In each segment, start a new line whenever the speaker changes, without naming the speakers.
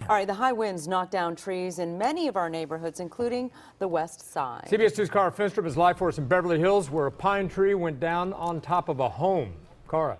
All right, the high winds knocked down trees in many of our neighborhoods, including the west side.
CBS 2's Cara Finnstrom is live for us in Beverly Hills, where a pine tree went down on top of a home. Cara.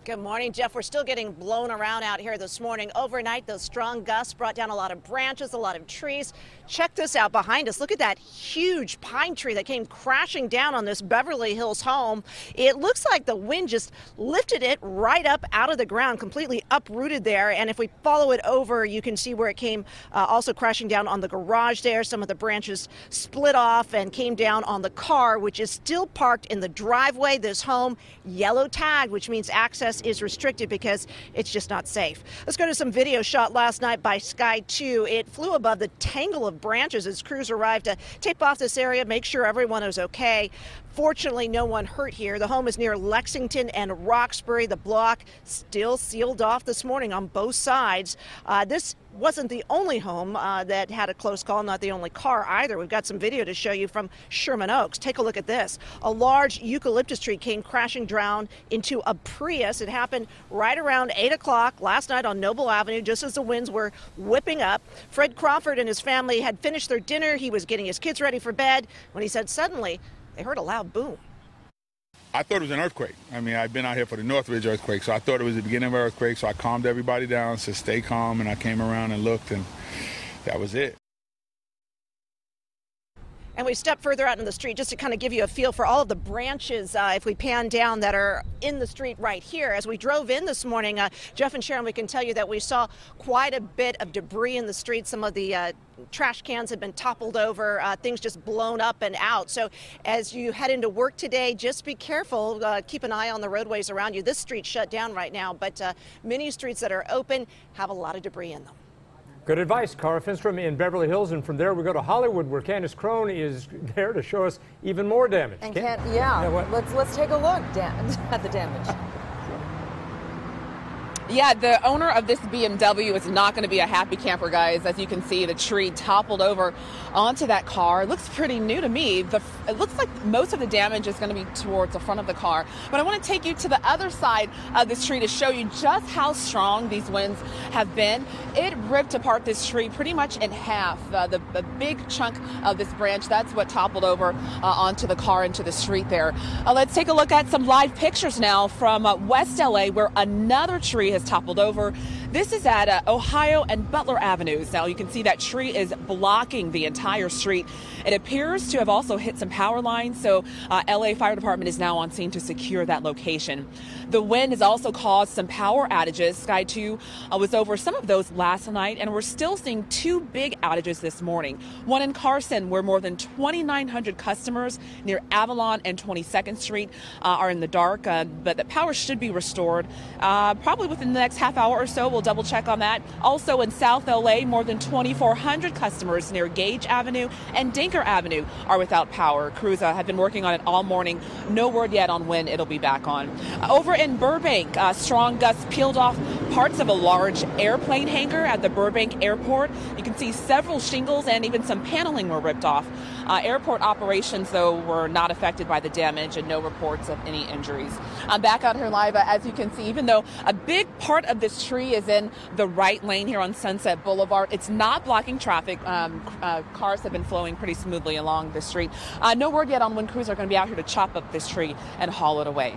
Good morning, Jeff. We're still getting blown around out here this morning. Overnight, those strong gusts brought down a lot of branches, a lot of trees. Check this out behind us. Look at that huge pine tree that came crashing down on this Beverly Hills home. It looks like the wind just lifted it right up out of the ground, completely uprooted there. And if we follow it over, you can see where it came also crashing down on the garage there. Some of the branches split off and came down on the car, which is still parked in the driveway. This home yellow tagged, which means access is restricted because it's just not safe. Let's go to some video shot last night by Sky 2. It flew above the tangle of branches as crews arrived to tape off this area, make sure everyone is okay. Fortunately, no one hurt here. The home is near Lexington and Roxbury. The block still sealed off this morning on both sides. This wasn't the only home that had a close call, not the only car either. We've got some video to show you from Sherman Oaks. Take a look at this. A large eucalyptus tree came crashing down into a Prius. It happened right around 8 o'clock last night on Noble Avenue, just as the winds were whipping up. Fred Crawford and his family had finished their dinner. He was getting his kids ready for bed when he said suddenly they heard a loud boom.
I thought it was an earthquake. I mean, I've been out here for the Northridge earthquake, so I thought it was the beginning of an earthquake, so I calmed everybody down, said stay calm, and I came around and looked, and that was it.
And we step further out in the street just to kind of give you a feel for all of the branches, if we pan down, that are in the street right here. As we drove in this morning, Jeff and Sharon, we can tell you that we saw quite a bit of debris in the street. Some of the trash cans had been toppled over, things just blown up and out. So as you head into work today, just be careful. Keep an eye on the roadways around you. This street's shut down right now, but many streets that are open have a lot of debris in them.
Good advice, Cara Finnstrom in Beverly Hills, and from there we go to Hollywood, where Kandiss Crone is there to show us even more damage.
And let's take a look at the damage.
Yeah, the owner of this BMW is not going to be a happy camper, guys. As you can see, the tree toppled over onto that car. It looks pretty new to me. It looks like most of the damage is going to be towards the front of the car. But I want to take you to the other side of this tree to show you just how strong these winds have been. It ripped apart this tree pretty much in half. The big chunk of this branch, that's what toppled over onto the car, into the street there. Let's take a look at some live pictures now from West LA, where another tree has toppled over. This is at Ohio and Butler Avenues. Now you can see that tree is blocking the entire street. It appears to have also hit some power lines, so LA Fire Department is now on scene to secure that location. The wind has also caused some power outages. Sky 2 was over some of those last night, and we're still seeing two big outages this morning. One in Carson, where more than 2,900 customers near Avalon and 22nd Street are in the dark, but the power should be restored probably within the next half hour or so. We'll double check on that. Also in South LA, more than 2,400 customers near Gage Avenue and Dinker Avenue are without power. Crews have been working on it all morning. No word yet on when it'll be back on. Over in Burbank, strong gusts peeled off parts of a large airplane hangar at the Burbank Airport. You can see several shingles and even some paneling were ripped off. Airport operations, though, were not affected by the damage, and no reports of any injuries. I'm back out here live. As you can see, even though a big part of this tree is in the right lane here on Sunset Boulevard, it's not blocking traffic. Cars have been flowing pretty smoothly along the street. No word yet on when crews are going to be out here to chop up this tree and haul it away.